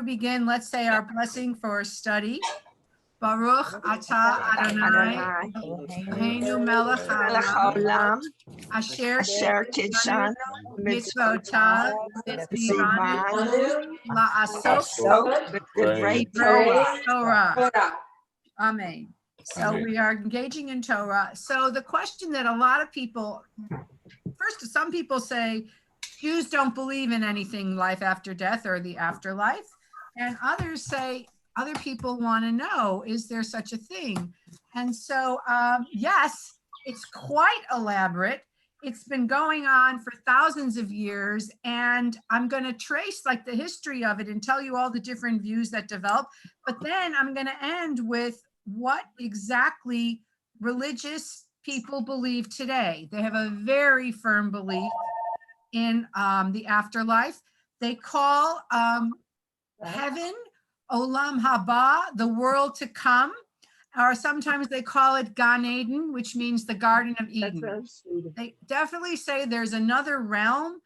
begin, let's say our blessing for study. Baruch atah Adonai Eloheinu melech haolam asher tishanu mitzvotav v'tzivanu la'asok Torah. Amen. So we are engaging in Torah. So the question that a lot of people, first, some people say Jews don't believe in anything life after death or the afterlife. And others say, other people want to know, is there such a thing? And so, yes, it's quite elaborate. It's been going on for thousands of years. And I'm going to trace like the history of it and tell you all the different views that develop. But then I'm going to end with what exactly religious people believe today. They have a very firm belief in the afterlife. They call heaven Olam Haba, the world to come, or sometimes they call it Gan Eden, which means the Garden of Eden. They definitely say there's another realm,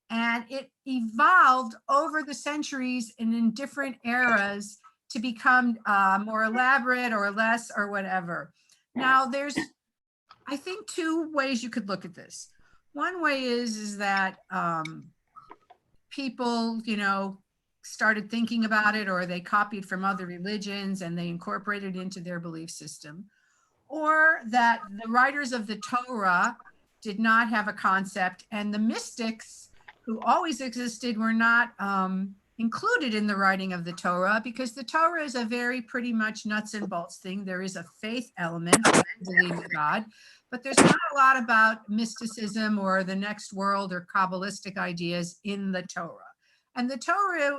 and it evolved over the centuries and in different eras to become more elaborate or less or whatever. Now, there's, I think, two ways you could look at this. One way is that people, started thinking about it, or they copied from other religions and they incorporated it into their belief system, or that the writers of the Torah did not have a concept, and the mystics who always existed were not included in the writing of the Torah, because the Torah is a very pretty much nuts and bolts thing. There is a faith element, believe in God, but there's not a lot about mysticism or the next world or Kabbalistic ideas in the Torah. And the Torah,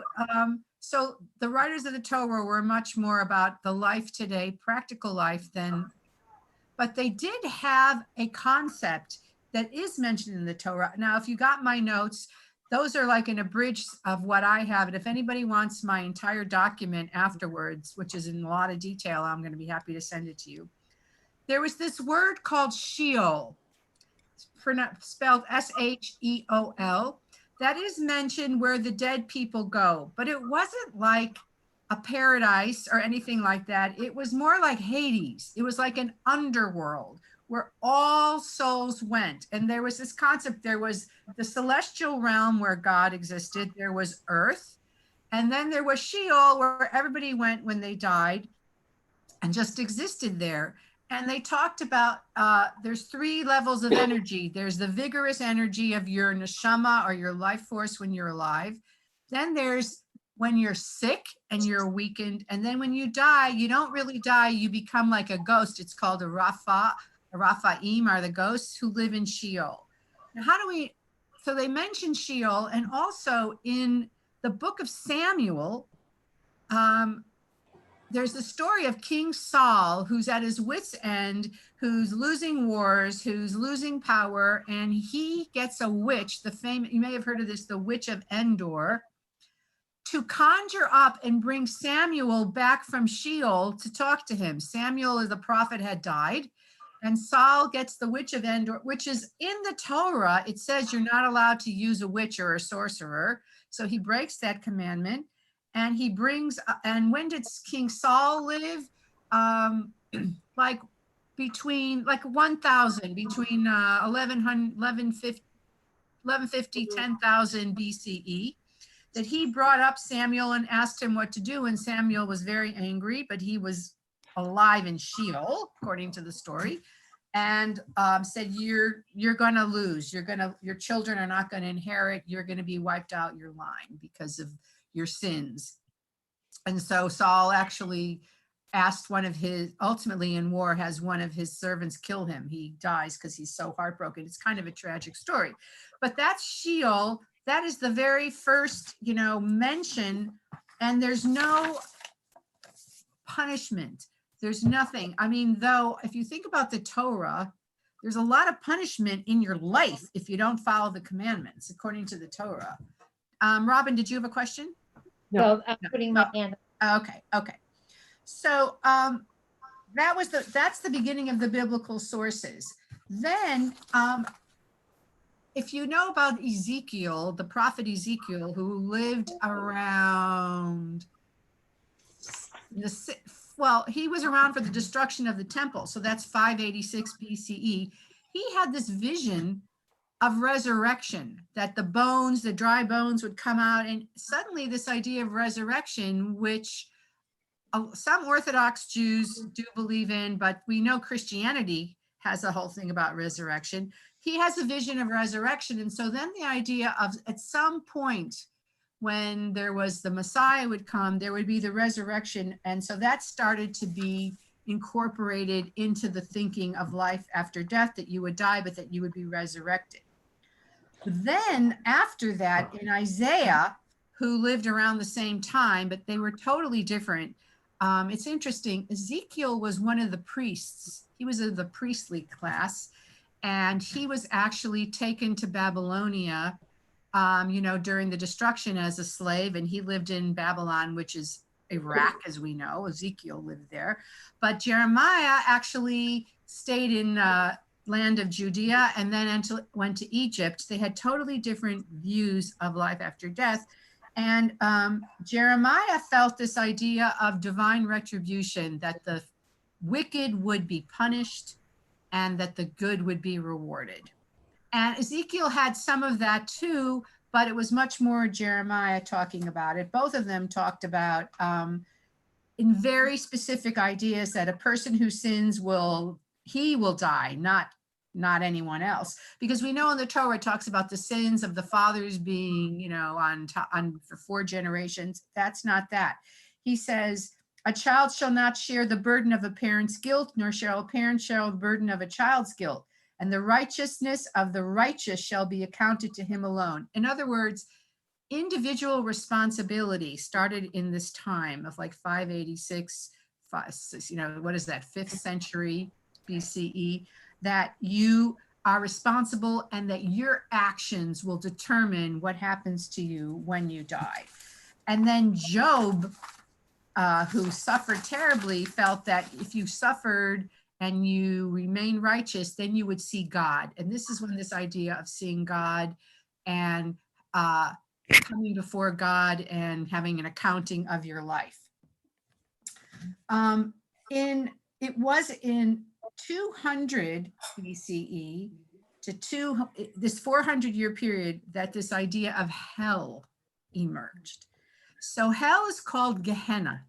so the writers of the Torah were much more about the life today, practical life but they did have a concept that is mentioned in the Torah. Now, if you got my notes, those are like an abridged of what I have. And if anybody wants my entire document afterwards, which is in a lot of detail, I'm going to be happy to send it to you. There was this word called Sheol, spelled S-H-E-O-L. That is mentioned where the dead people go, but it wasn't like a paradise or anything like that. It was more like Hades. It was like an underworld where all souls went. And there was this concept, there was the celestial realm where God existed, there was earth, and then there was Sheol where everybody went when they died and just existed there. And they talked about, there's 3 levels of energy. There's the vigorous energy of your neshama or your life force when you're alive. Then there's when you're sick and you're weakened. And then when you die, you don't really die. You become like a ghost. It's called a Raphaim, are the ghosts who live in Sheol. Now, so they mention Sheol, and also in the book of Samuel, there's the story of King Saul, who's at his wit's end, who's losing wars, who's losing power, and he gets a witch, you may have heard of this, the witch of Endor, to conjure up and bring Samuel back from Sheol to talk to him. Samuel, as the prophet, had died, and Saul gets the witch of Endor, which is in the Torah. It says you're not allowed to use a witch or a sorcerer. So he breaks that commandment. And he brings, and when did King Saul live? Like between 1000, between 1150, 10,000 BCE, that he brought up Samuel and asked him what to do. And Samuel was very angry, but he was alive in Sheol, according to the story, and said, you're going to lose. Your children are not going to inherit. You're going to be wiped out your line because of your sins. And so Saul actually asked ultimately in war, has one of his servants kill him. He dies because he's so heartbroken. It's kind of a tragic story, but that's Sheol. That is the very first, mention, and there's no punishment. There's nothing. I mean, though, if you think about the Torah, there's a lot of punishment in your life if you don't follow the commandments, according to the Torah. Robin, did you have a question? No, I'm putting my hand up. Okay. So that's the beginning of the biblical sources. Then if you know about Ezekiel, the prophet Ezekiel, who lived around he was around for the destruction of the temple. So that's 586 BCE. He had this vision of resurrection, that the dry bones would come out. And suddenly this idea of resurrection, which some Orthodox Jews do believe in, but we know Christianity has a whole thing about resurrection. He has a vision of resurrection. And so then the idea of at some point when there was the Messiah would come, there would be the resurrection. And so that started to be incorporated into the thinking of life after death, that you would die, but that you would be resurrected. Then after that, in Isaiah, who lived around the same time, but they were totally different. It's interesting. Ezekiel was one of the priests. He was of the priestly class, and he was actually taken to Babylonia, during the destruction as a slave, and he lived in Babylon, which is Iraq, as we know. Ezekiel lived there, but Jeremiah actually stayed in land of Judea and then went to Egypt. They had totally different views of life after death. And Jeremiah felt this idea of divine retribution, that the wicked would be punished and that the good would be rewarded. And Ezekiel had some of that too, but it was much more Jeremiah talking about it. Both of them talked about in very specific ideas that a person who sins will die, not anyone else. Because we know in the Torah it talks about the sins of the fathers being, on for 4 generations. That's not that. He says, a child shall not share the burden of a parent's guilt, nor shall a parent share the burden of a child's guilt. And the righteousness of the righteous shall be accounted to him alone. In other words, individual responsibility started in this time of like 586, what is that, 5th century BCE, that you are responsible and that your actions will determine what happens to you when you die. And then Job, who suffered terribly, felt that if you suffered and you remain righteous, then you would see God. And this is when this idea of seeing God and coming before God and having an accounting of your life. It was in 200 BCE to this 400-year period that this idea of hell emerged. So hell is called Gehenna.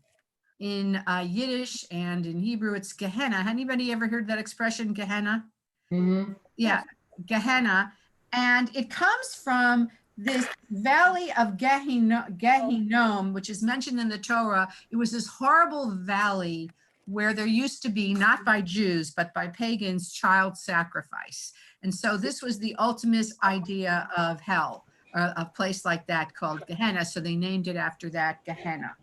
In Yiddish and in Hebrew, it's Gehenna. Anybody ever heard that expression, Gehenna? Mm-hmm. Yeah, Gehenna. And it comes from this valley of Gehinnom, which is mentioned in the Torah. It was this horrible valley where there used to be, not by Jews, but by pagans, child sacrifice. And so this was the ultimate idea of hell, a place like that called Gehenna. So they named it after that, Gehenna.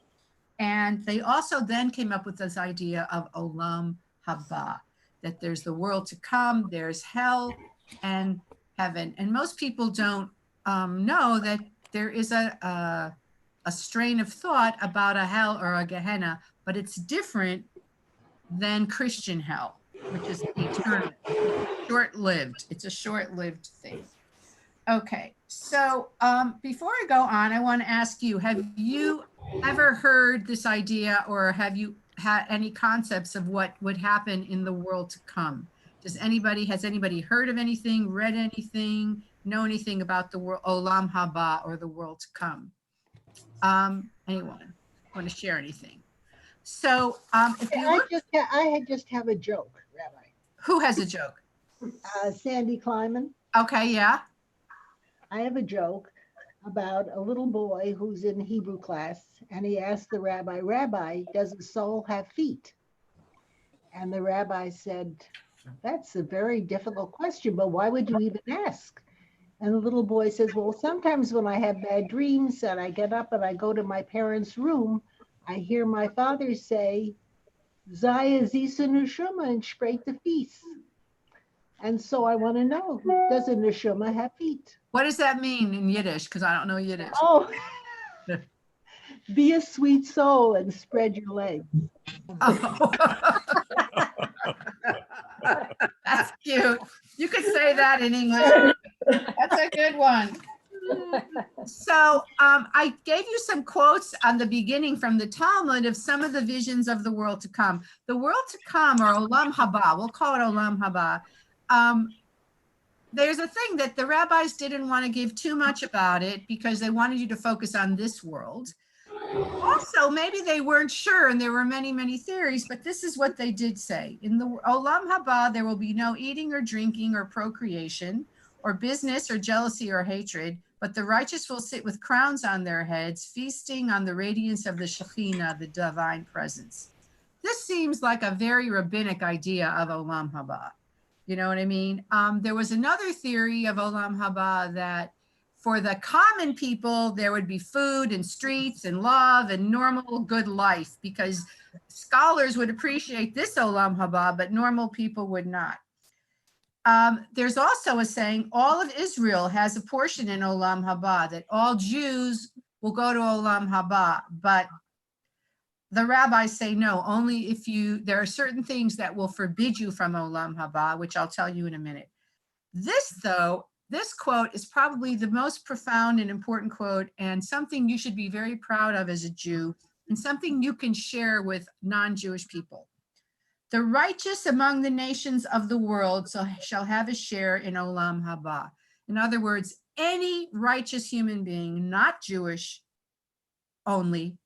And they also then came up with this idea of Olam Haba, that there's the world to come, there's hell and heaven. And most people don't know that there is a strain of thought about a hell or a Gehenna, but it's different than Christian hell, which is eternal, short-lived. It's a short-lived thing. Okay, so before I go on, I want to ask you, have you ever heard this idea, or have you had any concepts of what would happen in the world to come? Has anybody heard of anything, read anything, know anything about the world, Olam Haba, or the world to come? Anyone want to share anything? So if you look, I just have a joke, Rabbi. Who has a joke? Sandy Kleiman. Okay, yeah. I have a joke about a little boy who's in Hebrew class, and he asked the rabbi, "Rabbi, does a soul have feet?" And the rabbi said, "That's a very difficult question, but why would you even ask?" And the little boy says, "Well, sometimes when I have bad dreams and I get up and I go to my parents' room, I hear my father say, Zaya Zisa Neshama and Spreit the Feast. And so I want to know, does a Neshama have feet?" What does that mean in Yiddish? Because I don't know Yiddish. Oh, be a sweet soul and spread your legs. Oh. That's cute. You could say that in English. That's That's a good one. So I gave you some quotes on the beginning from the Talmud of some of the visions of the world to come. The world to come, or Olam Haba, we'll call it Olam Haba. There's a thing that the rabbis didn't want to give too much about it because they wanted you to focus on this world. Also, maybe they weren't sure, and there were many, many theories, but this is what they did say. In the Olam Haba, there will be no eating or drinking or procreation or business or jealousy or hatred, but the righteous will sit with crowns on their heads, feasting on the radiance of the Shekhinah, the divine presence. This seems like a very rabbinic idea of Olam Haba. You know what I mean? There was another theory of Olam Haba that for the common people, there would be food and streets and love and normal good life, because scholars would appreciate this Olam Haba, but normal people would not. There's also a saying, all of Israel has a portion in Olam Haba, that all Jews will go to Olam Haba, but the rabbis say no, only if there are certain things that will forbid you from Olam Haba, which I'll tell you in a minute. This quote is probably the most profound and important quote, and something you should be very proud of as a Jew, and something you can share with non-Jewish people. The righteous among the nations of the world shall have a share in Olam Haba. In other words, any righteous human being, not Jewish only,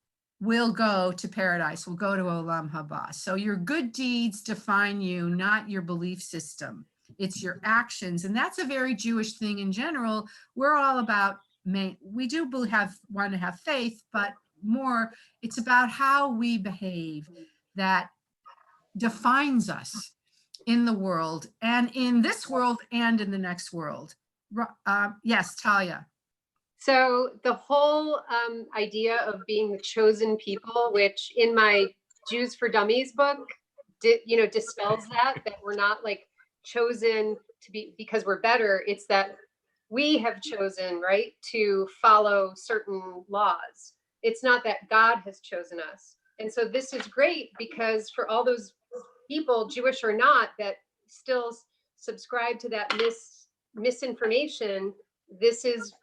will go to paradise, will go to Olam Haba. So your good deeds define you, not your belief system. It's your actions. And that's a very Jewish thing in general. We're all about, we do want to have faith, but more, it's about how we behave that defines us in the world, and in this world and in the next world. Yes, Talia. So the whole idea of being the chosen people, which in my Jews for Dummies book, dispels that we're not like chosen to be because we're better. It's that we have chosen, right, to follow certain laws. It's not that God has chosen us. And so this is great because for all those people, Jewish or not, that still subscribe to that misinformation, this is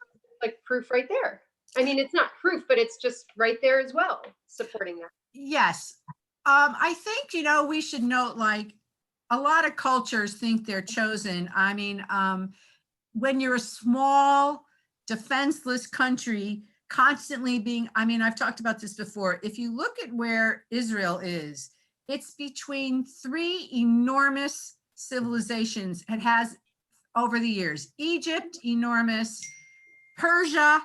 like proof right there. I mean, it's not proof, but it's just right there as well, supporting that. Yes. I think, we should note, like, a lot of cultures think they're chosen. I mean, when you're a small, defenseless country, constantly being, I've talked about this before. If you look at where Israel is, it's between three enormous civilizations. It has over the years: Egypt, enormous; Persia,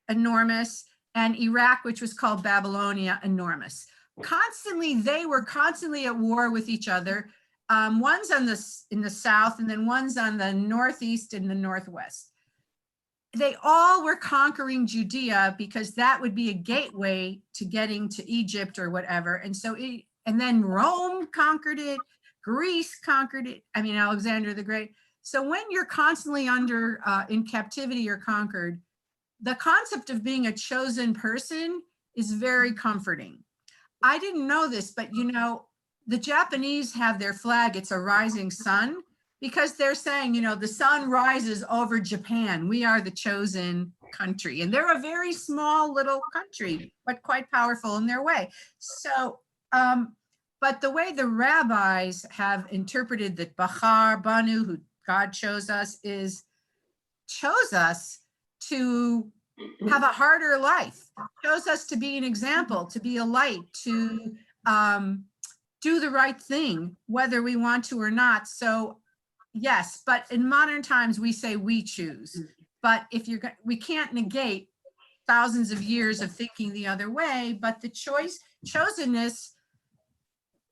enormous; and Iraq, which was called Babylonia, enormous. They were constantly at war with each other. One's in the south, and then one's on the northeast and the northwest. They all were conquering Judea because that would be a gateway to getting to Egypt or whatever. And then Rome conquered it, Greece conquered it. Alexander the Great. So when you're constantly in captivity or conquered, the concept of being a chosen person is very comforting. I didn't know this, but the Japanese have their flag, it's a rising sun, because they're saying, the sun rises over Japan. We are the chosen country. And they're a very small little country, but quite powerful in their way. So, but the way the rabbis have interpreted that Bachar Banu, who God chose us to have a harder life, chose us to be an example, to be a light, to do the right thing, whether we want to or not. So yes, but in modern times we say we choose. But we can't negate thousands of years of thinking the other way, but the chosenness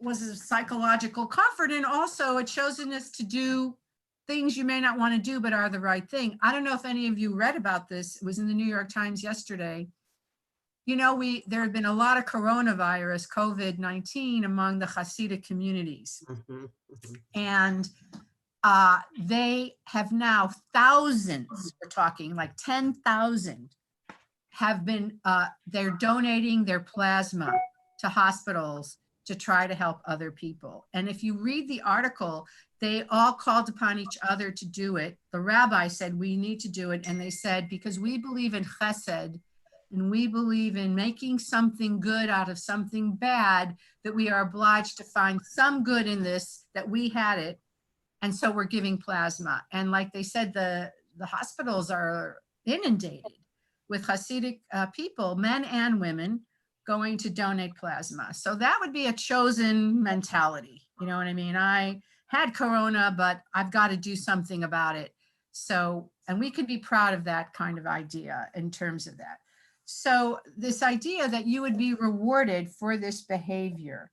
was a psychological comfort, and also a chosenness to do things you may not want to do but are the right thing. I don't know if any of you read about this. It was in the New York Times yesterday. There have been a lot of coronavirus, COVID-19, among the Hasidic communities. And they have now thousands, we're talking like 10,000, have been, they're donating their plasma to hospitals to try to help other people. And if you read the article, they all called upon each other to do it. The rabbi said, we need to do it. And they said, because we believe in chesed, and we believe in making something good out of something bad, that we are obliged to find some good in this, that we had it. And so we're giving plasma. And like they said, the hospitals are inundated with Hasidic people, men and women, going to donate plasma. So that would be a chosen mentality. You know what I mean? I had Corona, but I've got to do something about it. So, and we can be proud of that kind of idea in terms of that. So this idea that you would be rewarded for this behavior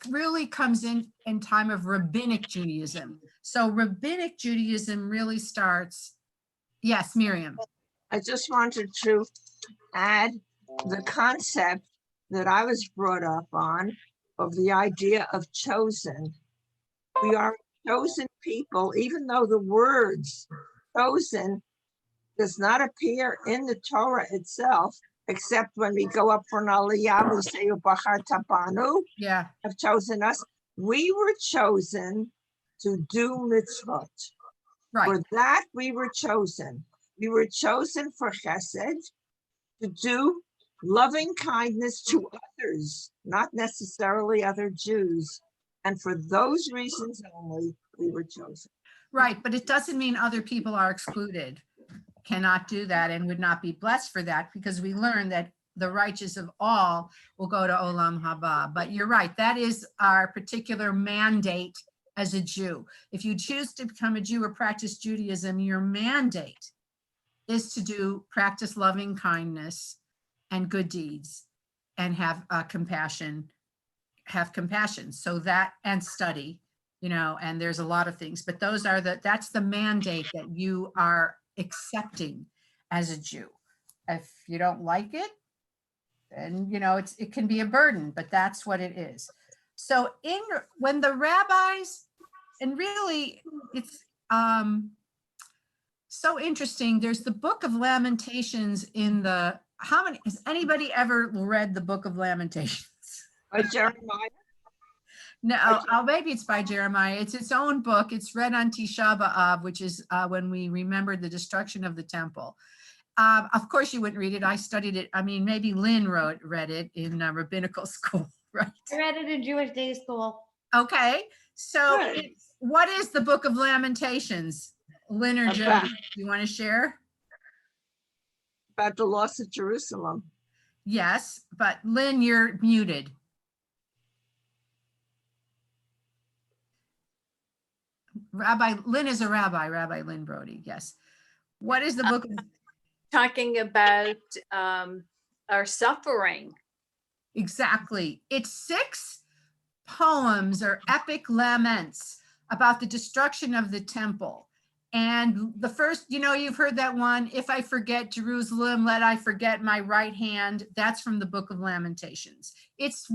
really comes in time of rabbinic Judaism. So rabbinic Judaism really starts. Yes, Miriam. I just wanted to add the concept that I was brought up on of the idea of chosen. We are chosen people, even though the words chosen does not appear in the Torah itself, except when we go up for an aliyah, we say, Ubachar Tabanu, Yeah. have chosen us. We were chosen to do mitzvot. Right. For that, we were chosen. We were chosen for chesed, to do loving kindness to others, not necessarily other Jews. And for those reasons only, we were chosen. Right. But it doesn't mean other people are excluded, cannot do that, and would not be blessed for that, because we learn that the righteous of all will go to Olam Haba. But you're right. That is our particular mandate as a Jew. If you choose to become a Jew or practice Judaism, your mandate is to practice loving kindness and good deeds, and have compassion. So that, and study, and there's a lot of things, but that's the mandate that you are accepting as a Jew. If you don't like it, then, it can be a burden, but that's what it is. So when the rabbis, and really it's, so interesting. There's the Book of Lamentations has anybody ever read the Book of Lamentations? By Jeremiah? No, maybe it's by Jeremiah. It's its own book. It's read on Tisha B'Av, which is when we remembered the destruction of the temple. Of course you wouldn't read it. I studied it. I mean, maybe Lynn read it in rabbinical school, right? I read it in Jewish day school. Okay. So Good. what is the Book of Lamentations? Lynn or Jody, you want to share? About the loss of Jerusalem. Yes, but Lynn, you're muted. Lynn is a rabbi, Rabbi Lynn Brody, yes. What is the book? Talking about our suffering. Exactly. It's 6 poems or epic laments about the destruction of the temple. And the first, you've heard that one, if I forget Jerusalem, let I forget my right hand. That's from the Book of Lamentations. It's,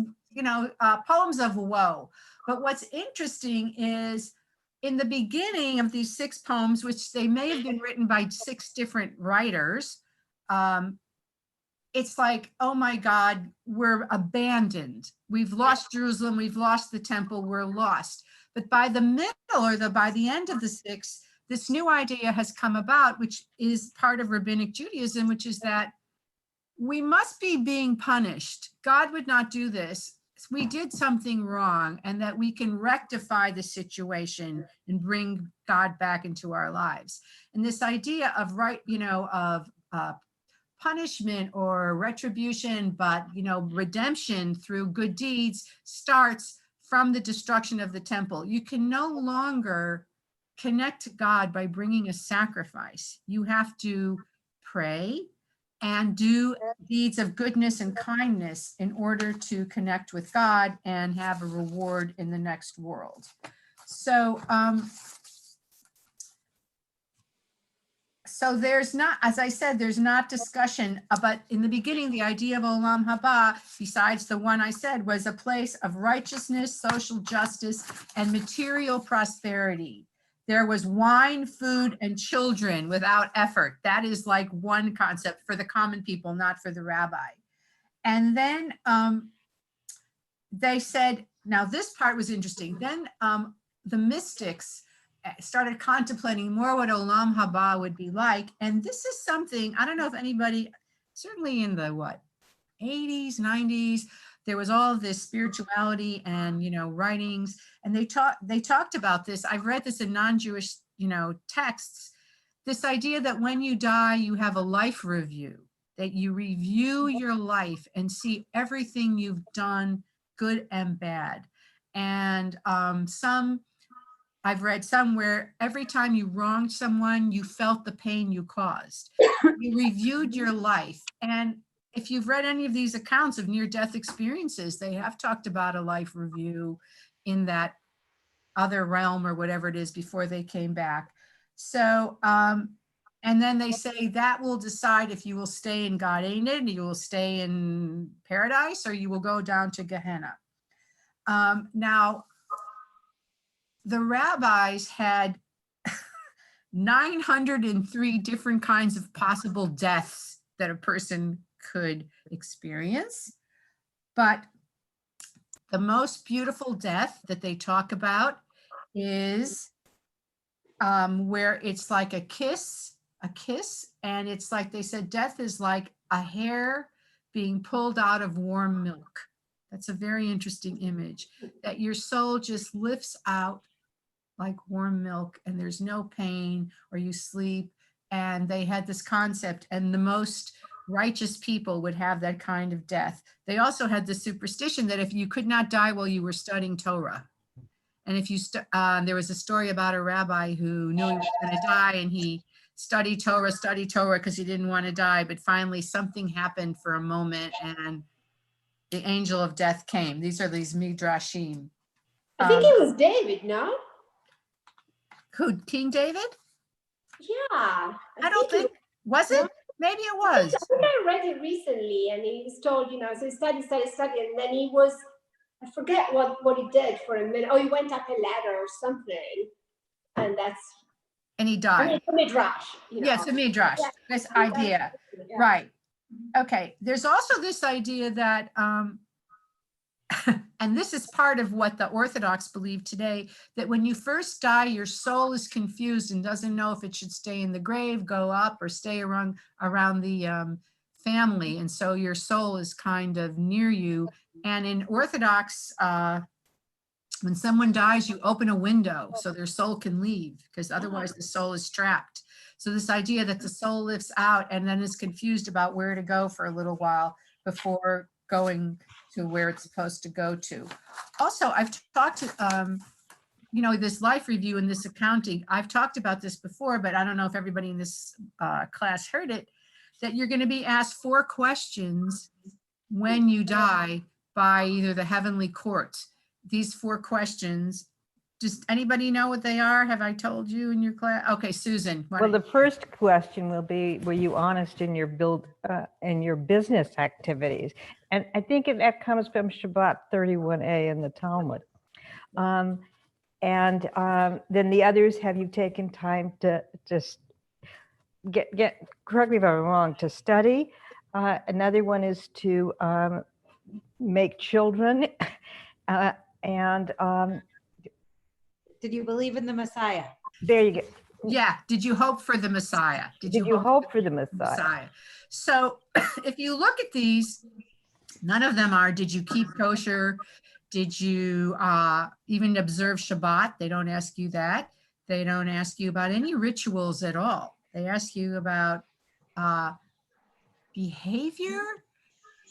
poems of woe. But what's interesting is in the beginning of these 6 poems, which they may have been written by 6 different writers, it's like, oh my God, we're abandoned. We've lost Jerusalem. We've lost the temple. We're lost. But by the middle by the end of the 6, this new idea has come about, which is part of rabbinic Judaism, which is that we must be being punished. God would not do this. We did something wrong, and that we can rectify the situation and bring God back into our lives. And this idea of punishment or retribution, but redemption through good deeds starts from the destruction of the temple. You can no longer connect to God by bringing a sacrifice. You have to pray and do deeds of goodness and kindness in order to connect with God and have a reward in the next world. So, so there's not, as I said, there's not discussion, but in the beginning, the idea of Olam Haba, besides the one I said, was a place of righteousness, social justice, and material prosperity. There was wine, food, and children without effort. That is like one concept for the common people, not for the rabbi. And then they said, now this part was interesting. Then the mystics started contemplating more what Olam Haba would be like. And this is something, I don't know if anybody, certainly in the 80s, 90s, there was all this spirituality and, writings, and they talked about this. I've read this in non-Jewish, texts, this idea that when you die, you have a life review, that you review your life and see everything you've done, good and bad. And I've read somewhere, every time you wronged someone, you felt the pain you caused. You reviewed your life. And if you've read any of these accounts of near-death experiences, they have talked about a life review in that other realm or whatever it is before they came back. So, and then they say that will decide if you will stay in God Eden, you will stay in paradise, or you will go down to Gehenna. Now, the rabbis had 903 different kinds of possible deaths that a person could experience. But the most beautiful death that they talk about is where it's like a kiss, and it's like they said, death is like a hair being pulled out of warm milk. That's a very interesting image, that your soul just lifts out like warm milk and there's no pain, or you sleep. And they had this concept, and the most righteous people would have that kind of death. They also had the superstition that if you could not die while you were studying Torah, and if you, there was a story about a rabbi who knew he was going to die, and he studied Torah because he didn't want to die, but finally something happened for a moment and the angel of death came. These are these midrashim. I think it was David, no? Who, King David? Yeah. I don't think, was it? Maybe it was. I think I read it recently, and he was told, so he studied, and then he was, I forget what he did for a minute. Oh, he went up a ladder or something, and that's. And he died. I mean, it's a midrash. Yes, a midrash. Yeah. This idea, Yeah. right? Okay. There's also this idea that, and this is part of what the Orthodox believe today, that when you first die, your soul is confused and doesn't know if it should stay in the grave, go up, or stay around the family. And so your soul is kind of near you. And in Orthodox, when someone dies, you open a window so their soul can leave, because otherwise the soul is trapped. So this idea that the soul lifts out and then is confused about where to go for a little while before going to where it's supposed to go to. Also, I've talked to, this life review and this accounting, I've talked about this before, but I don't know if everybody in this class heard it, that you're going to be asked 4 questions when you die by either the heavenly court. These 4 questions, does anybody know what they are? Have I told you in your class? Okay, Susan. Well, the first question will be, were you honest in your business activities? And I think that comes from Shabbat 31a in the Talmud. Then the others, have you taken time to just correct me if I'm wrong, to study? Another one is to make children. Did you believe in the Messiah? There you go. Yeah. Did you hope for the Messiah? Did you hope for the Messiah? So if you look at these, none of them are, did you keep kosher? Did you even observe Shabbat? They don't ask you that. They don't ask you about any rituals at all. They ask you about behavior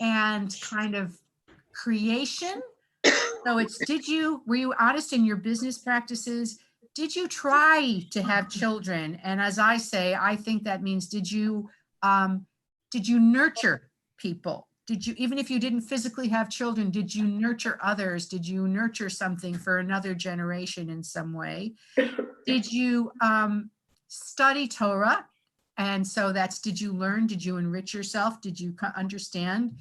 and kind of creation. So it's, were you honest in your business practices? Did you try to have children? And as I say, I think that means, did you nurture people? Did you, even if you didn't physically have children, did you nurture others? Did you nurture something for another generation in some way? Did you study Torah? And so that's, did you learn? Did you enrich yourself? Did you understand,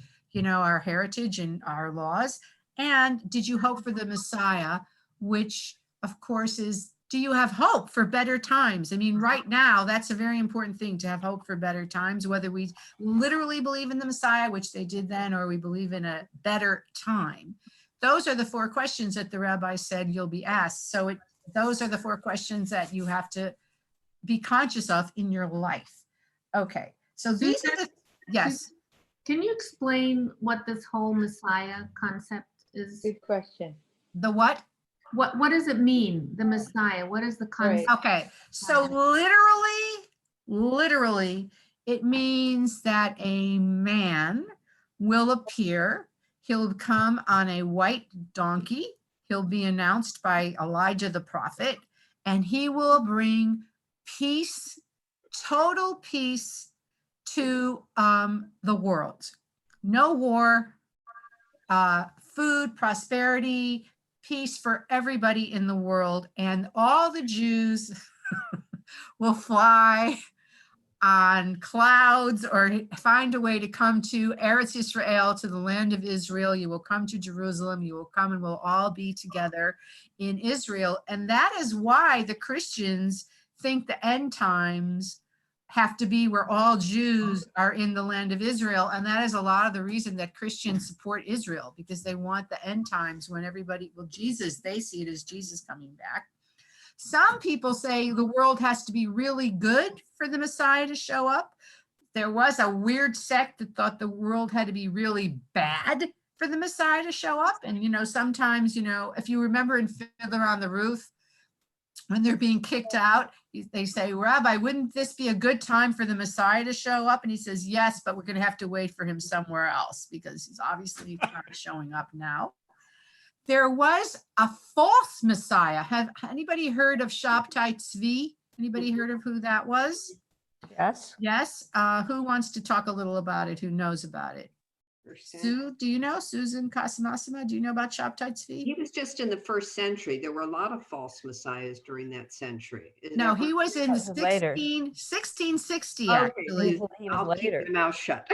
our heritage and our laws? And did you hope for the Messiah, which of course is, do you have hope for better times? I mean, right now, that's a very important thing, to have hope for better times, whether we literally believe in the Messiah, which they did then, or we believe in a better time. those are the 4 questions that the rabbi said you'll be asked. So those are the 4 questions that you have to be conscious of in your life. Okay, so these are the, yes. Can you explain what this whole Messiah concept is? Good question. The what? What does it mean, the Messiah? What is the concept? Okay, so literally, it means that a man will appear. He'll come on a white donkey. He'll be announced by Elijah the prophet, and he will bring peace, total peace to the world. No war, food, prosperity, peace for everybody in the world. And all the Jews will fly on clouds or find a way to come to Eretz Israel, to the land of Israel. You will come to Jerusalem. You will come and we'll all be together in Israel. And that is why the Christians think the end times have to be where all Jews are in the land of Israel. And that is a lot of the reason that Christians support Israel, because they want the end times when everybody, well, Jesus, they see it as Jesus coming back. Some people say the world has to be really good for the Messiah to show up. There was a weird sect that thought the world had to be really bad for the Messiah to show up. And, you know, sometimes, you know, if you remember in Fiddler on the Roof, when they're being kicked out, they say, Rabbi, wouldn't this be a good time for the Messiah to show up? And he says, yes, but we're going to have to wait for him somewhere else because he's obviously not showing up now. There was a false Messiah. Have anybody heard of Shabtai Tzvi? Anybody heard of who that was? Yes. Yes. Who wants to talk a little about it? Who knows about it? Sue, do you know? Susan Kasamasima, do you know about Shabtai Tzvi? He was just in the 1st century. There were a lot of false messiahs during that century. No, he was in later. 1660, Okay. actually. He was I'll later. keep my mouth shut.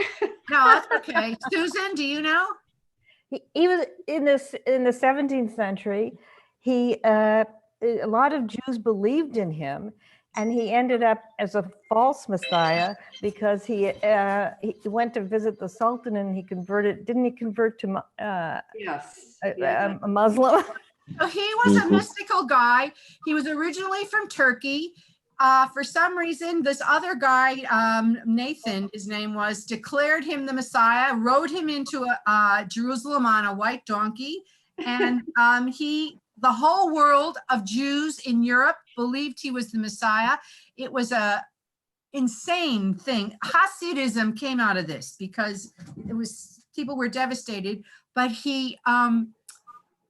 No, that's okay. Susan, do you know? He was in the 17th century. A lot of Jews believed in him, and he ended up as a false Messiah because he went to visit the Sultan and he converted. Didn't he convert to Yes. a Muslim? So he was a mystical guy. He was originally from Turkey. For some reason, this other guy, Nathan, his name was, declared him the Messiah, rode him into Jerusalem on a white donkey. And the whole world of Jews in Europe believed he was the Messiah. It was a insane thing. Hasidism came out of this because people were devastated, but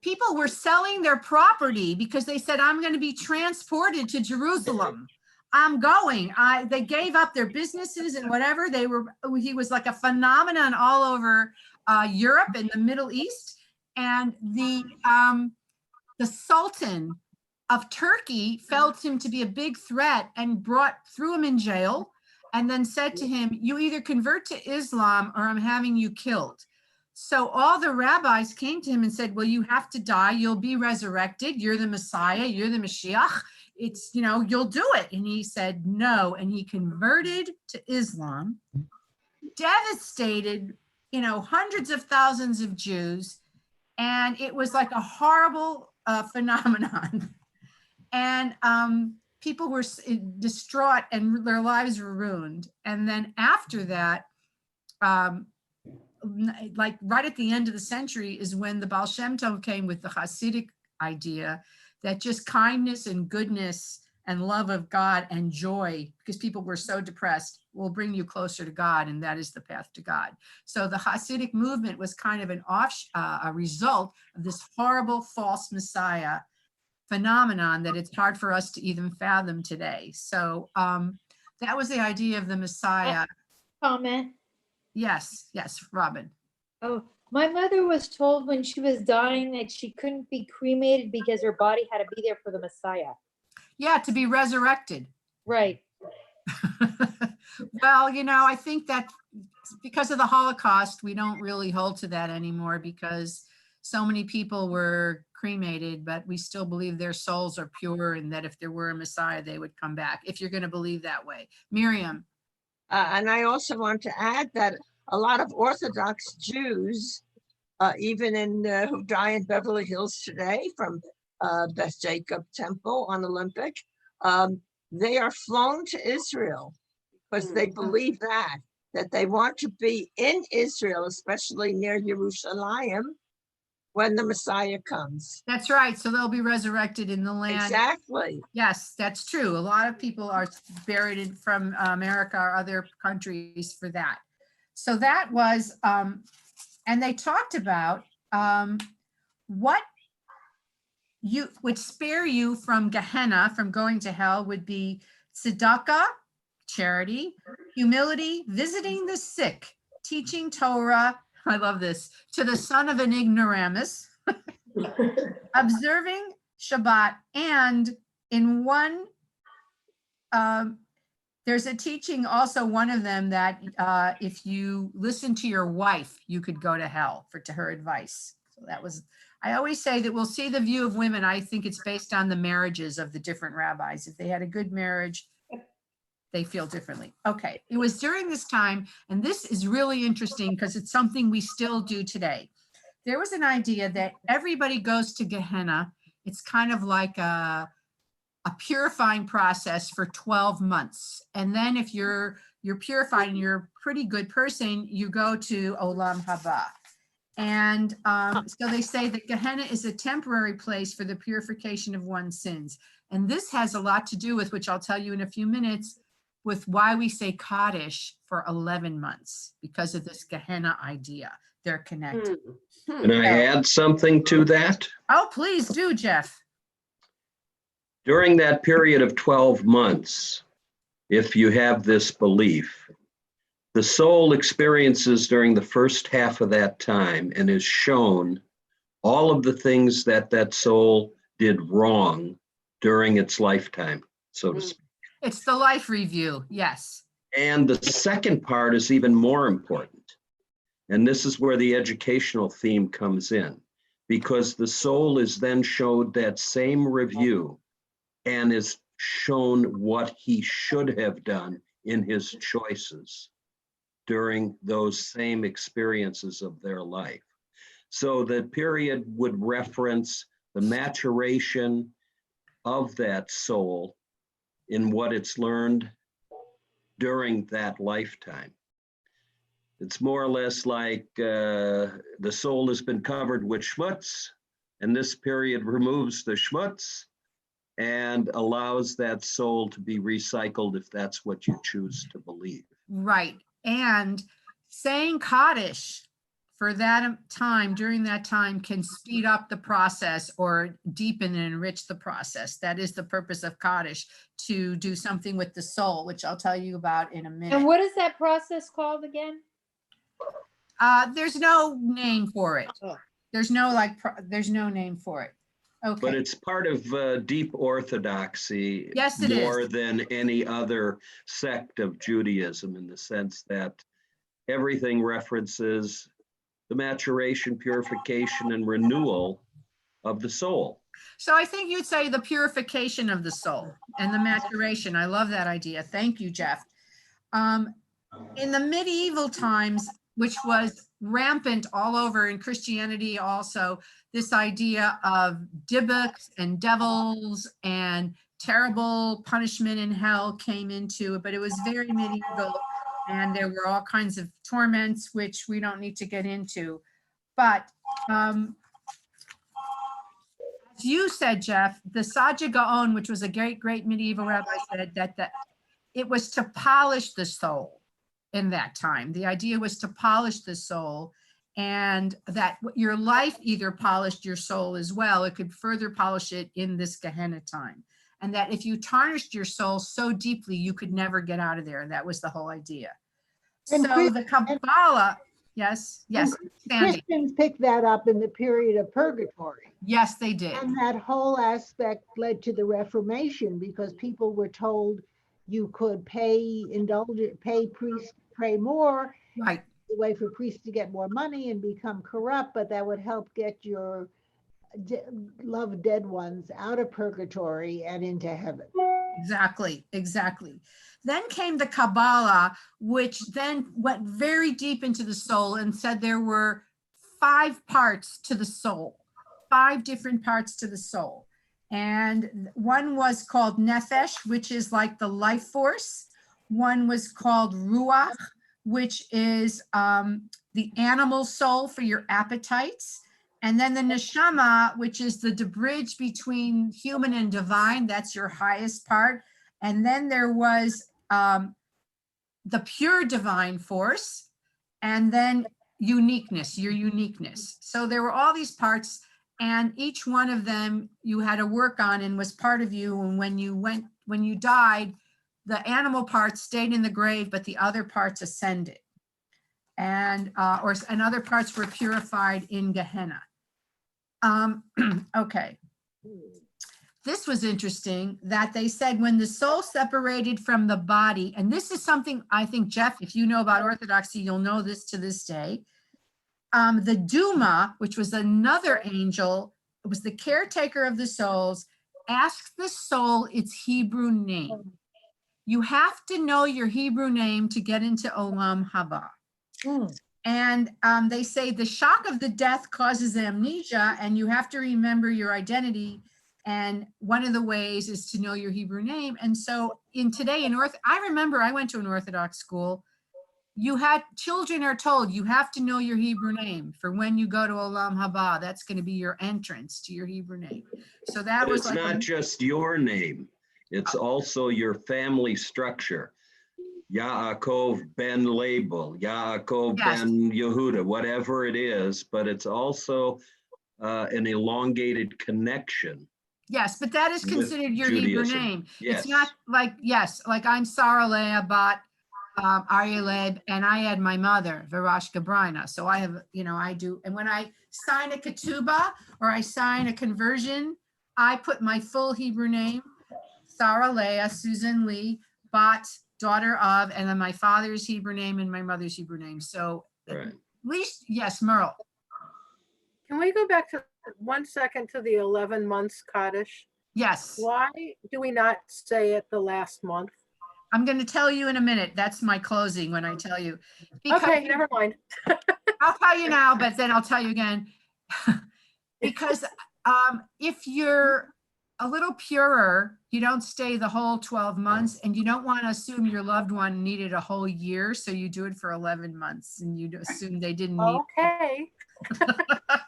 people were selling their property because they said, I'm going to be transported to Jerusalem. I'm going. They gave up their businesses and whatever. He was like a phenomenon all over Europe and the Middle East. And the Sultan of Turkey felt him to be a big threat and threw him in jail and then said to him, you either convert to Islam or I'm having you killed. So all the rabbis came to him and said, well, you have to die. You'll be resurrected. You're the Messiah. You're the Mashiach. It's, you know, you'll do it. And he said, no. And he converted to Islam, devastated, you know, hundreds of thousands of Jews. And it was like a horrible phenomenon. And people were distraught and their lives were ruined. And then after that, like right at the end of the century is when the Baal Shem Tov came with the Hasidic idea that just kindness and goodness and love of God and joy, because people were so depressed, will bring you closer to God, and that is the path to God. So the Hasidic movement was kind of a result of this horrible false Messiah phenomenon that it's hard for us to even fathom today. So that was the idea of the Messiah. Comment. Yes, Robin. Oh, my mother was told when she was dying that she couldn't be cremated because her body had to be there for the Messiah. Yeah, to be resurrected. Right. Well, you know, I think that because of the Holocaust, we don't really hold to that anymore because so many people were cremated, but we still believe their souls are pure and that if there were a Messiah, they would come back, if you're going to believe that way. Miriam. And I also want to add that a lot of Orthodox Jews even in who die in Beverly Hills today from Beth Jacob Temple on Olympic. They are flown to Israel because they believe that they want to be in Israel, especially near Jerusalem, when the Messiah comes. That's right. So they'll be resurrected in the land. Exactly. Yes, that's true. A lot of people are buried in, from America or other countries for that. So that was, and they talked about what you would spare you from Gehenna, from going to hell, would be tzedakah, charity, humility, visiting the sick, teaching Torah. I love this, to the son of an ignoramus, observing Shabbat, and in one, there's a teaching also, one of them, that if you listen to your wife, you could go to hell to her advice. So that was, I always say that we'll see the view of women. I think it's based on the marriages of the different rabbis. If they had a good marriage, they feel differently. Okay, it was during this time, and this is really interesting because it's something we still do today. There was an idea that everybody goes to Gehenna. It's kind of like a purifying process for 12 months. And then if you're purified and you're a pretty good person, you go to Olam Haba. And so they say that Gehenna is a temporary place for the purification of one's sins. And this has a lot to do with, which I'll tell you in a few minutes, with why we say Kaddish for 11 months, because of this Gehenna idea. They're connected. Can I add something to that? Oh, please do, Jeff. During that period of 12 months, if you have this belief, the soul experiences during the first half of that time and is shown all of the things that that soul did wrong during its lifetime, so to speak. It's the life review, yes. And the second part is even more important. And this is where the educational theme comes in, because the soul is then showed that same review and is shown what he should have done in his choices during those same experiences of their life. So the period would reference the maturation of that soul in what it's learned during that lifetime. It's more or less like the soul has been covered with schmutz, and this period removes the schmutz and allows that soul to be recycled if that's what you choose to believe. Right. And saying Kaddish for that time, during that time, can speed up the process or deepen and enrich the process. That is the purpose of Kaddish, to do something with the soul, which I'll tell you about in a minute. And what is that process called again? There's no name for it. Oh. There's no there's no name for it. Okay. But it's part of deep orthodoxy. Yes, it more is. than any other sect of Judaism, in the sense that everything references the maturation, purification, and renewal of the soul. So I think you'd say the purification of the soul and the maturation. I love that idea. Thank you, Jeff. In the medieval times, which was rampant all over in Christianity also, this idea of dibbuks and devils and terrible punishment in hell came into it, but it was very medieval, and there were all kinds of torments, which we don't need to get into. But as you said, Jeff, the Saja Gaon, which was a great medieval rabbi, said that it was to polish the soul in that time. The idea was to polish the soul, and that your life either polished your soul as well. It could further polish it in this Gehenna time. And that if you tarnished your soul so deeply, you could never get out of there. And that was the whole idea. And So the Kabbalah, yes, Sandy. Christians picked that up in the period of purgatory. Yes, they did. And that whole aspect led to the Reformation, because people were told you could pay priests to pray more. Right. The way for priests to get more money and become corrupt, but that would help get your loved dead ones out of purgatory and into heaven. Exactly. Then came the Kabbalah, which then went very deep into the soul and said there were 5 parts to the soul, 5 different parts to the soul. And one was called Nefesh, which is like the life force. One was called Ruach, which is the animal soul for your appetites. And then the Neshama, which is the bridge between human and divine. That's your highest part. And then there was the pure divine force, and then uniqueness, your uniqueness. So there were all these parts, and each one of them you had to work on and was part of you. And when you died, the animal parts stayed in the grave, but the other parts ascended. And other parts were purified in Gehenna. Okay. This was interesting that they said when the soul separated from the body, and this is something I think, Jeff, if you know about Orthodoxy, you'll know this to this day. The Duma, which was another angel, it was the caretaker of the souls, asked the soul its Hebrew name. You have to know your Hebrew name to get into Olam Haba. And they say the shock of the death causes amnesia, and you have to remember your identity. And one of the ways is to know your Hebrew name. And so I remember I went to an Orthodox school. Children are told you have to know your Hebrew name for when you go to Olam Haba. That's going to be your entrance to your Hebrew name. So that But was it's like not just your name. It's also your family structure. Yaakov ben Label, Yaakov Yes. ben Yehuda, whatever it is, but it's also an elongated connection. Yes, but that is with considered your Hebrew Judaism. name. Yes. It's not like, like I'm Sarah Leah Bat Aryaleb, and I had my mother, Varashka Brina. So I have, I do. And when I sign a ketubah or I sign a conversion, I put my full Hebrew name, Sarah Leah Susan Lee Bat, daughter of, and then my father's Hebrew name and my mother's Hebrew name. So Right. at least, yes, Merle. Can we go back to 1 second to the 11 months Kaddish? Yes. Why do we not say it the last month? I'm going to tell you in a minute. That's my closing when I tell you. Okay, never mind. I'll tell you now, but then I'll tell you again. Because if you're a little purer, you don't stay the whole 12 months, and you don't want to assume your loved one needed a whole year, so you do it for 11 months, and you assume they didn't need. Okay.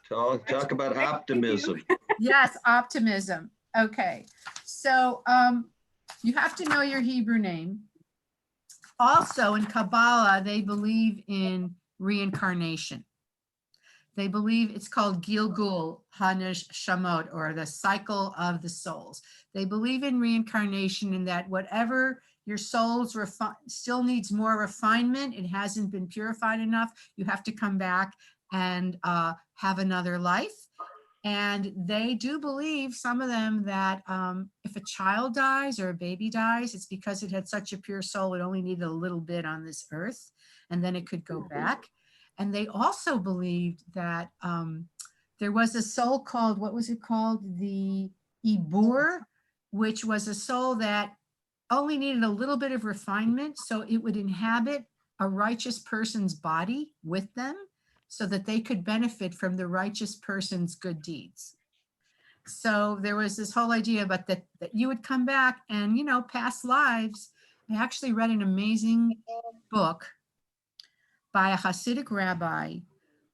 Talk about optimism. Yes, optimism. Okay, so you have to know your Hebrew name. Also, in Kabbalah, they believe in reincarnation. They believe it's called Gilgul HaNeshamot, or the cycle of the souls. They believe in reincarnation, and that whatever your soul's still needs more refinement, it hasn't been purified enough, you have to come back and have another life. And they do believe, some of them, that if a child dies or a baby dies, it's because it had such a pure soul, it only needed a little bit on this earth, and then it could go back. And they also believed that there was a soul called, what was it called? The Ibur, which was a soul that only needed a little bit of refinement, so it would inhabit a righteous person's body with them, so that they could benefit from the righteous person's good deeds. So there was this whole idea about that you would come back and, past lives. I actually read an amazing book by a Hasidic rabbi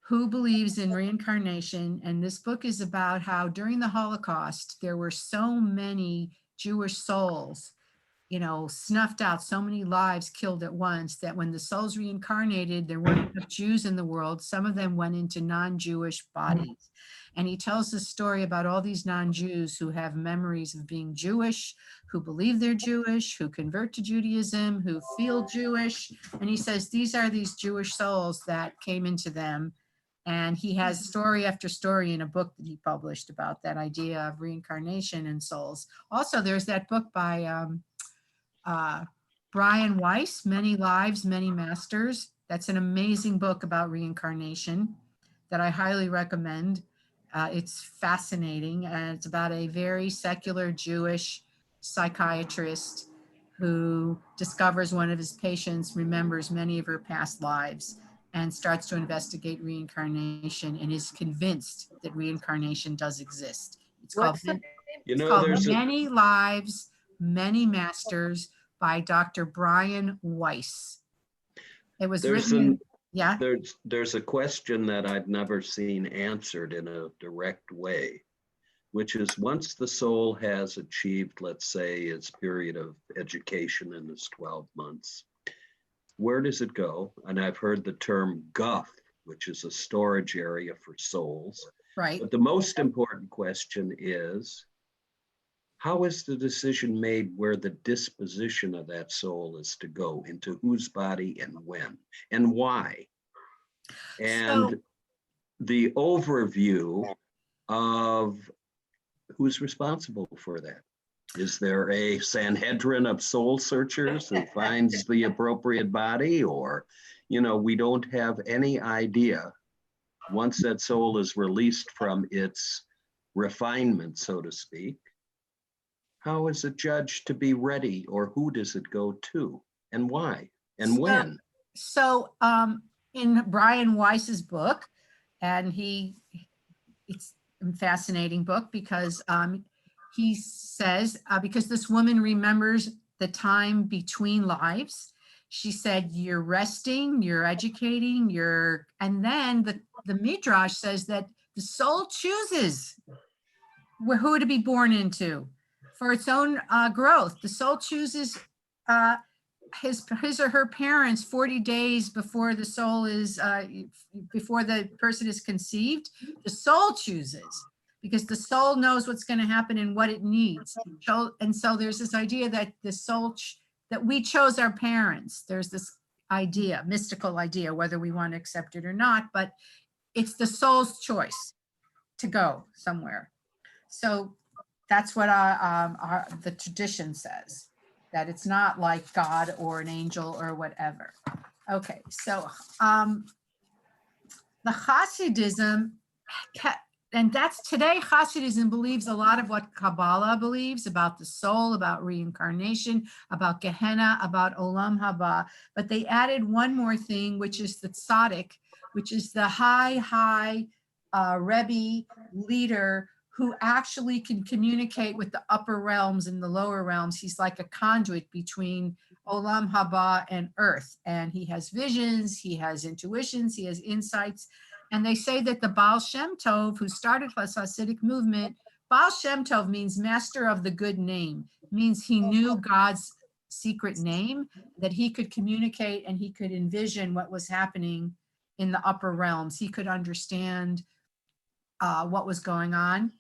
who believes in reincarnation. And this book is about how during the Holocaust, there were so many Jewish souls, snuffed out, so many lives killed at once, that when the souls reincarnated, there weren't enough Jews in the world. Some of them went into non-Jewish bodies. And he tells the story about all these non-Jews who have memories of being Jewish, who believe they're Jewish, who convert to Judaism, who feel Jewish. And he says, these are these Jewish souls that came into them. And he has story after story in a book that he published about that idea of reincarnation and souls. Also, there's that book by Brian Weiss, Many Lives, Many Masters. That's an amazing book about reincarnation that I highly recommend. It's fascinating, and it's about a very secular Jewish psychiatrist who discovers one of his patients remembers many of her past lives. and starts to investigate reincarnation and is convinced that reincarnation does exist. It's What's called, the You it's know, called there's a, Many Lives, Many Masters by Dr. Brian Weiss. It was there's written, an, yeah, there's a question that I've never seen answered in a direct way, which is once the soul has achieved, let's say, its period of education in its 12 months, where does it go? And I've heard the term guff, which is a storage area for souls. right. But the most important question is, how is the decision made where the disposition of that soul is to go, into whose body and when, and why? And So, the overview of who's responsible for that. Is there a Sanhedrin of soul searchers who finds the appropriate body? Or, you know, we don't have any idea once that soul is released from its refinement, so to speak. How is it judged to be ready, or who does it go to, and why, and So- when? So in Brian Weiss's book, and it's a fascinating book because he says, because this woman remembers the time between lives, she said, you're resting, you're educating, and then the Midrash says that the soul chooses who to be born into for its own growth. The soul chooses his or her parents 40 days before the soul is, before the person is conceived. The soul chooses because the soul knows what's going to happen and what it needs. And so there's this idea that the soul, that we chose our parents. There's this idea, mystical idea, whether we want to accept it or not, but it's the soul's choice to go somewhere. So that's what the tradition says, that it's not like God or an angel or whatever. Okay, so the Hasidism, and that's today, Hasidism believes a lot of what Kabbalah believes about the soul, about reincarnation, about Gehenna, about Olam Haba. But they added one more thing, which is the tzaddik, which is the high Rebbe leader who actually can communicate with the upper realms and the lower realms. He's like a conduit between Olam Haba and earth. And he has visions, he has intuitions, he has insights. And they say that the Baal Shem Tov, who started the Hasidic movement, Baal Shem Tov means master of the good name. It means he knew God's secret name, that he could communicate and he could envision what was happening in the upper realms. He could understand what was going on.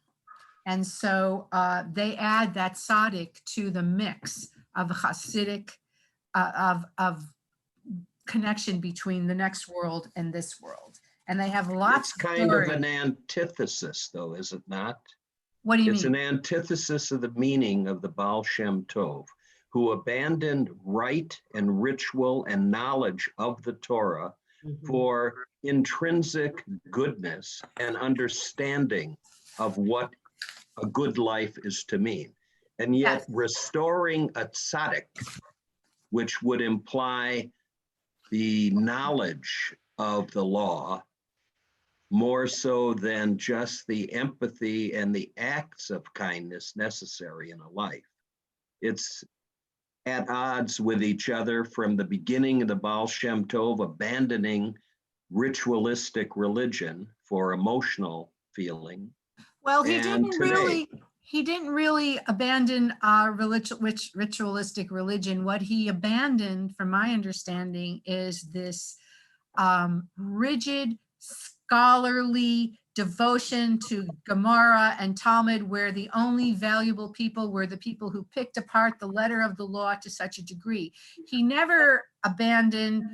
And so they add that tzaddik to the mix of Hasidic, of connection between the next world and this world. And they have lots It's kind of an antithesis, though, is it not? What do you It's mean? an antithesis of the meaning of the Baal Shem Tov, who abandoned rite and ritual and knowledge of the Torah for intrinsic goodness and understanding of what a good life is to mean. And yet restoring a tzaddik, which would imply the knowledge of the law, more so than just the empathy and the acts of kindness necessary in a life. It's at odds with each other from the beginning of the Baal Shem Tov, abandoning ritualistic religion for emotional feeling. Well, he And didn't really abandon ritualistic religion. What he abandoned, from my understanding, is this rigid, scholarly devotion to Gemara and Talmud, where the only valuable people were the people who picked apart the letter of the law to such a degree. He never abandoned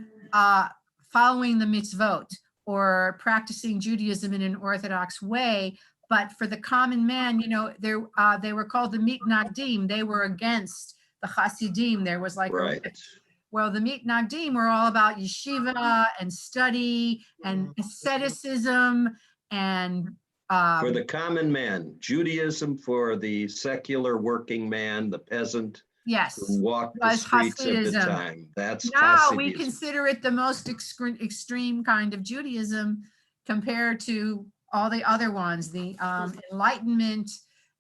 following the mitzvot or practicing Judaism in an orthodox way. But for the common man, you know, they were called the mitnagdim. They were against the Hasidim. There was like well, the mitnagdim were all about yeshiva and study and asceticism and for the common man, Judaism for the secular working man, the peasant, Yes. who walked the Was streets at the Hasidism. time. That's Now we Hasidism. consider it the most extreme kind of Judaism compared to all the other ones, the Enlightenment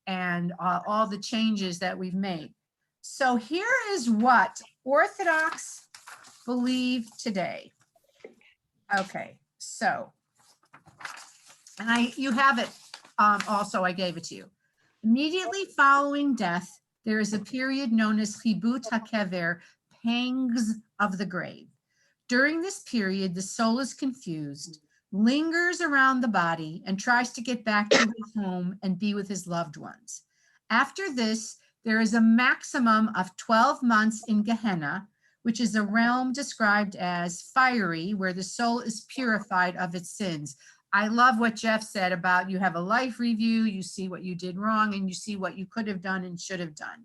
and all the changes that we've made. So here is what Orthodox believe today. Okay, so, and you have it also, I gave it to you. Immediately following death, there is a period known as chibut hakever, pangs of the grave. During this period, the soul is confused, lingers around the body, and tries to get back to his home and be with his loved ones. After this, there is a maximum of 12 months in Gehenna, which is a realm described as fiery, where the soul is purified of its sins. I love what Jeff said about you have a life review, you see what you did wrong, and you see what you could have done and should have done.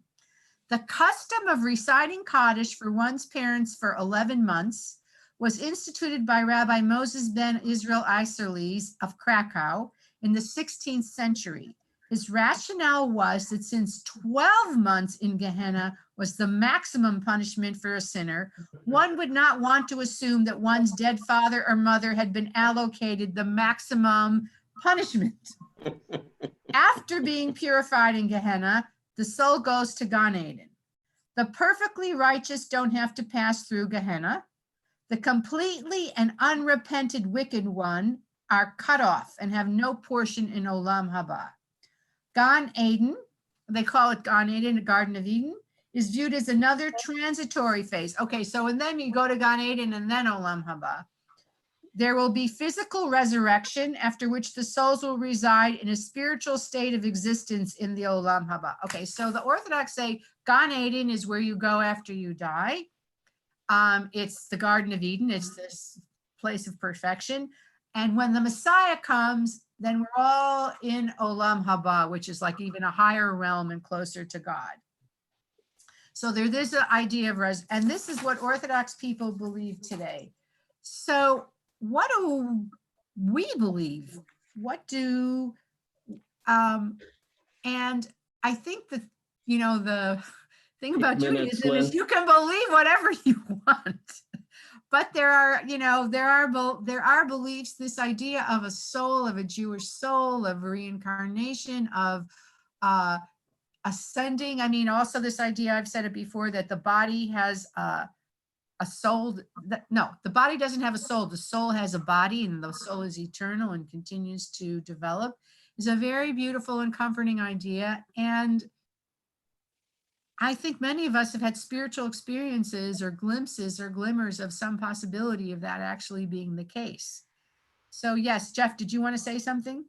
The custom of reciting Kaddish for one's parents for 11 months was instituted by Rabbi Moses ben Israel Iserles of Krakow in the 16th century. His rationale was that since 12 months in Gehenna was the maximum punishment for a sinner, one would not want to assume that one's dead father or mother had been allocated the maximum punishment. After being purified in Gehenna, the soul goes to Gan Eden. The perfectly righteous don't have to pass through Gehenna. The completely and unrepented wicked one are cut off and have no portion in Olam Haba. Gan Eden, they call it Gan Eden, the Garden of Eden, is viewed as another transitory phase. Okay, so and then you go to Gan Eden and then Olam Haba. There will be physical resurrection, after which the souls will reside in a spiritual state of existence in the Olam Haba. Okay, so the Orthodox say Gan Eden is where you go after you die. It's the Garden of Eden. It's this place of perfection. And when the Messiah comes, then we're all in Olam Haba, which is like even a higher realm and closer to God. So there is an idea of and this is what Orthodox people believe today. So what do we believe? What do, and I think that, you know, the thing about Judaism is you can believe whatever you want. But there are, you know, there are beliefs, this idea of a soul, of a Jewish soul, of reincarnation, of ascending. I mean, also this idea, I've said it before, that the body has a soul. No, the body doesn't have a soul. The soul has a body, and the soul is eternal and continues to develop. Is a very beautiful and comforting idea. And I think many of us have had spiritual experiences or glimpses or glimmers of some possibility of that actually being the case. So yes, Jeff, did you want to say something?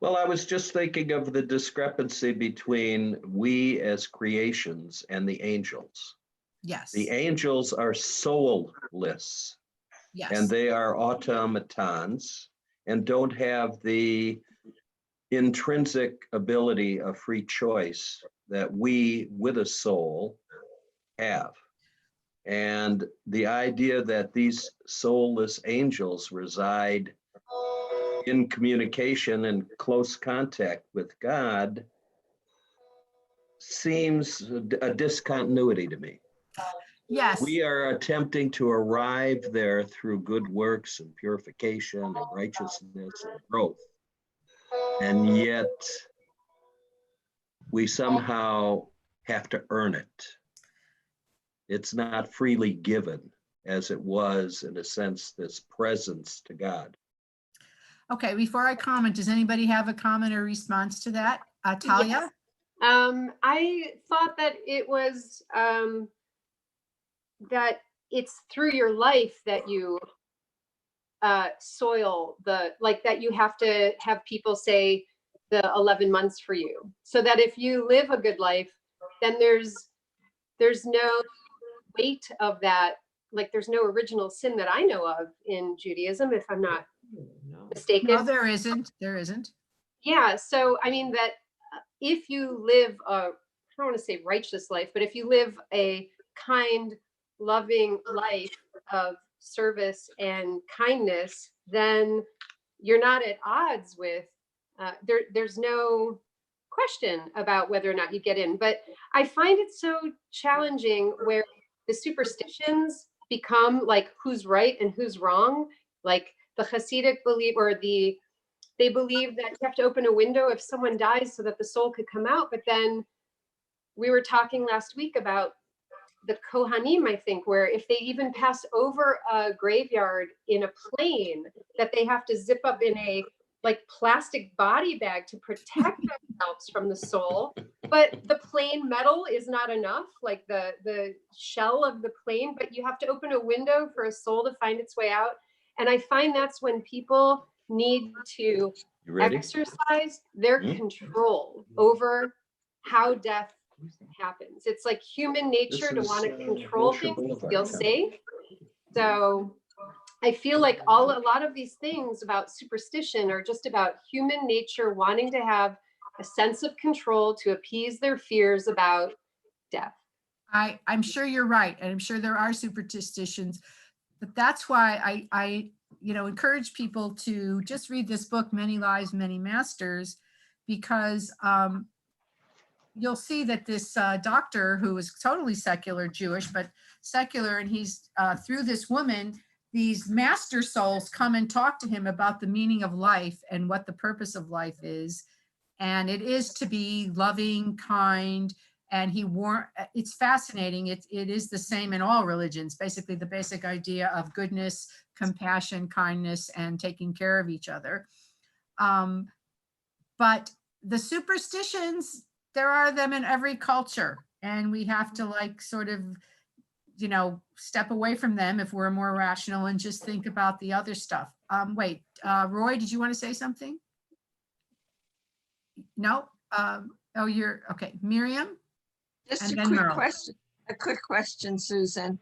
Well, I was just thinking of the discrepancy between we as creations and the angels. Yes. The angels are soulless. Yes. And they are automatons and don't have the intrinsic ability of free choice that we with a soul have. And the idea that these soulless angels reside in communication and close contact with God seems a discontinuity to me. Yes. We are attempting to arrive there through good works and purification and righteousness and growth. And yet we somehow have to earn it. It's not freely given as it was, in a sense, this presence to God. Okay, before I comment, does anybody have a comment or response to that? Talia? Yes. I thought that it was that it's through your life that you soil that you have to have people say the 11 months for you, so that if you live a good life, then there's no weight of that. Like there's no original sin that I know of in Judaism, if I'm not mistaken. No, there isn't. There isn't. Yeah. So, I mean, that if you live I don't want to say righteous life, but if you live a kind, loving life of service and kindness, then you're not at odds with, there's no question about whether or not you get in. But I find it so challenging where the superstitions become like who's right and who's wrong. Like the Hasidic believe, or they believe that you have to open a window if someone dies so that the soul could come out. But then we were talking last week about the Kohanim, I think, where if they even pass over a graveyard in a plane, that they have to zip up in a like plastic body bag to protect themselves from the soul. But the plain metal is not enough, like the shell of the plane, but you have to open a window for a soul to find its way out. And I find that's when people need to You ready? exercise their control over how death happens. It's like human nature to want to control things to feel safe. So I feel like a lot of these things about superstition are just about human nature wanting to have a sense of control to appease their fears about death. I'm sure you're right. And I'm sure there are superstitions, but that's why I encourage people to just read this book, Many Lives, Many Masters, because you'll see that this doctor who is totally secular Jewish, but secular, and he's through this woman, these master souls come and talk to him about the meaning of life and what the purpose of life is. And it is to be loving, kind, and it's fascinating. It is the same in all religions, basically the basic idea of goodness, compassion, kindness, and taking care of each other. But the superstitions, there are them in every culture, and we have to like sort of, step away from them if we're more rational and just think about the other stuff. Wait, Roy, did you want to say something? No? Oh, you're okay. Miriam? Just And a then quick Merle. question. A quick question, Susan.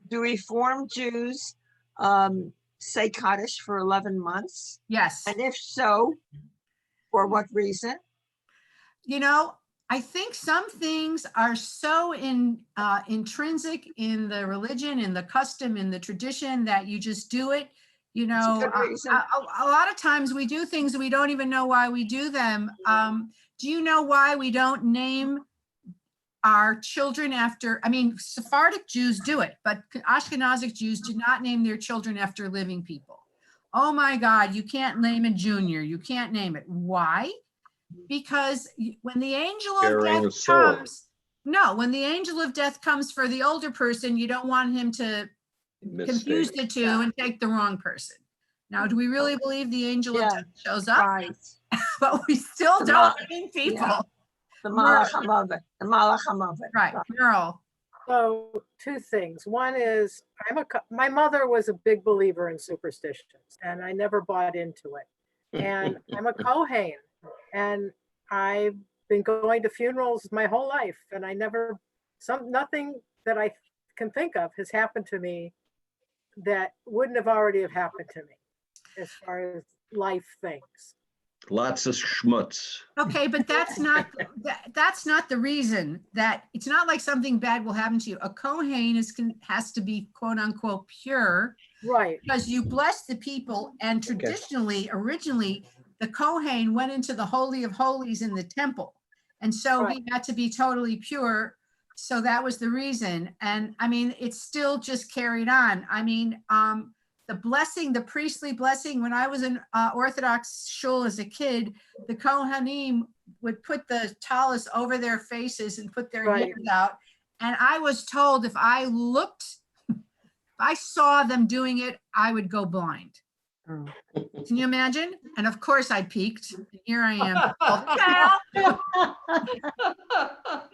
Do Reform Jews say Kaddish for 11 months? Yes. And if so, for what reason? I think some things are so intrinsic in the religion, in the custom, in the tradition that you just do it. A lot of times we do things we don't even know why we do them. Do you know why we don't name our children after, Sephardic Jews do it, but Ashkenazic Jews do not name their children after living people. Oh my God, you can't name a junior. You can't name it. Why? Because when the angel of death comes, when the angel of death comes for the older person, you don't want him to confuse the two and take the wrong person. Now, do we really believe the angel of death shows up? Right. But we still don't name people. Yeah. The Malach HaMavet. The Malach HaMavet. Right, Merle. So two things. One is my mother was a big believer in superstitions, and I never bought into it. And I'm a Kohen, and I've been going to funerals my whole life, and nothing that I can think of has happened to me that wouldn't have already have happened to me as far as life things. Lots of schmutz. Okay, but that's not the reason. That it's not like something bad will happen to you. A Kohen has to be quote unquote pure, right? Because you bless the people, and traditionally, originally, the Kohen went into the Holy of Holies in the temple, and so he had to be totally pure. So that was the reason, and it's still just carried on. The blessing, the priestly blessing, when I was in Orthodox shul as a kid, the Kohanim would put the talis over their faces and put their hands out. And I was told if I saw them doing it, I would go blind. Oh. Can you imagine? And of course I peeked. Here I am. Here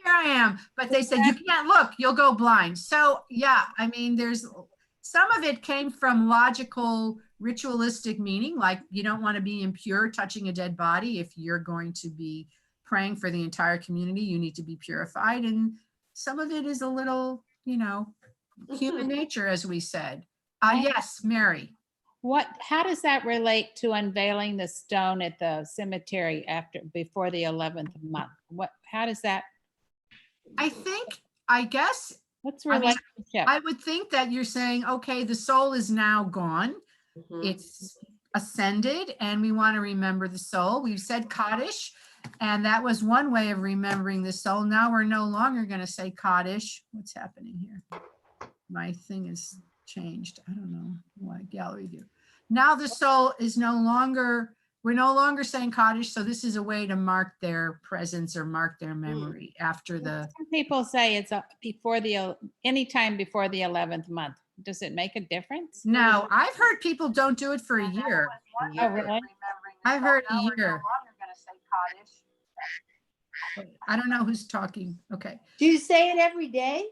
I am. But they said, you can't look, you'll go blind. So yeah, there's some of it came from logical, ritualistic meaning, like you don't want to be impure touching a dead body. If you're going to be praying for the entire community, you need to be purified. And some of it is a little, human nature, as we said. Yes, Mary. How does that relate to unveiling the stone at the cemetery before the 11th month? How does that? I guess. What's the relationship? I would think that you're saying, okay, the soul is now gone. Mm-hmm. It's ascended, and we want to remember the soul. We've said Kaddish. And that was one way of remembering the soul. Now we're no longer going to say Kaddish. What's happening here? My thing is changed. I don't know why gallery view. Now the soul is no longer, we're no longer saying Kaddish. So this is a way to mark their presence or mark their memory after the. Some people say it's before the, anytime before the 11th month. Does it make a difference? No, I've heard people don't do it for a year. Oh, really? I've heard a year. I don't know who's talking. Okay. Do you say it every day?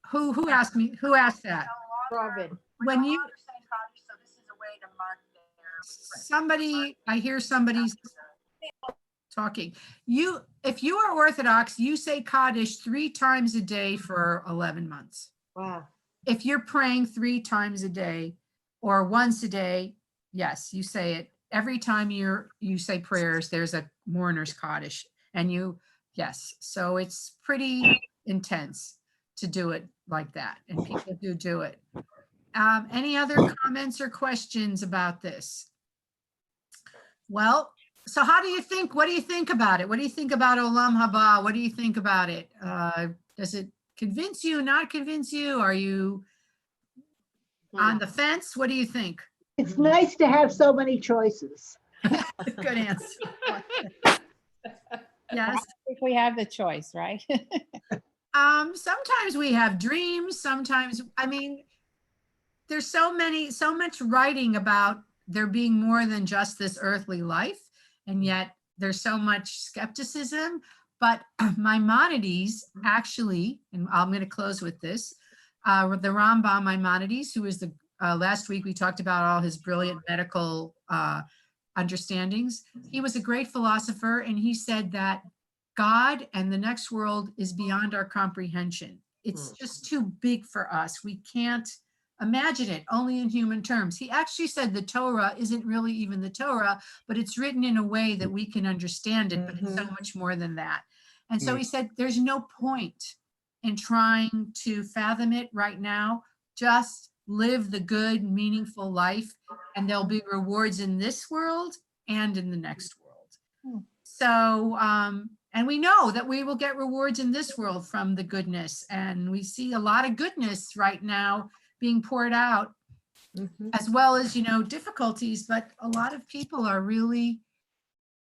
Who asked me? Who asked that? Robin. When you, somebody, I hear somebody's talking. You, if you are Orthodox, you say Kaddish 3 times a day for 11 months. Wow. If you're praying 3 times a day or once a day, yes, you say it. Every time you say prayers, there's a mourner's Kaddish, and you, yes. So it's pretty intense to do it like that, and people do it. Any other comments or questions about this? Well, so how do you think, what do you think about it? What do you think about Olam Haba? What do you think about it? Does it convince you, not convince you? Are you on the fence? What do you think? It's nice to have so many choices. Good answer. Yes. If we have the choice, right? Sometimes we have dreams. Sometimes, I mean, there's so much writing about there being more than just this earthly life. And yet there's so much skepticism. But Maimonides actually, and I'm going to close with this, the Rambam Maimonides, who is the, last week we talked about all his brilliant medical understandings. He was a great philosopher, and he said that God and the next world is beyond our comprehension. It's just too big for us. We can't imagine it, only in human terms. He actually said the Torah isn't really even the Torah, but it's written in a way that we can understand it, but it's so much more than that. And so he said, there's no point in trying to fathom it right now. Just live the good, meaningful life, and there'll be rewards in this world and in the next world. So, and we know that we will get rewards in this world from the goodness. And we see a lot of goodness right now being poured out, as well as, you know, difficulties, but a lot of people are really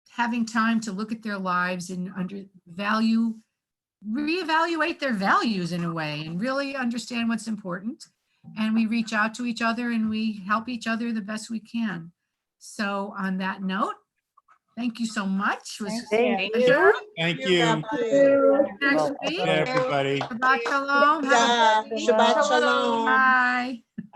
having time to look at their lives and reevaluate their values in a way and really understand what's important. And we reach out to each other and we help each other the best we can. So on that note, thank you so much. It was a pleasure. Thank you. Next week. Everybody. Shabbat shalom. Shabbat shalom. Bye.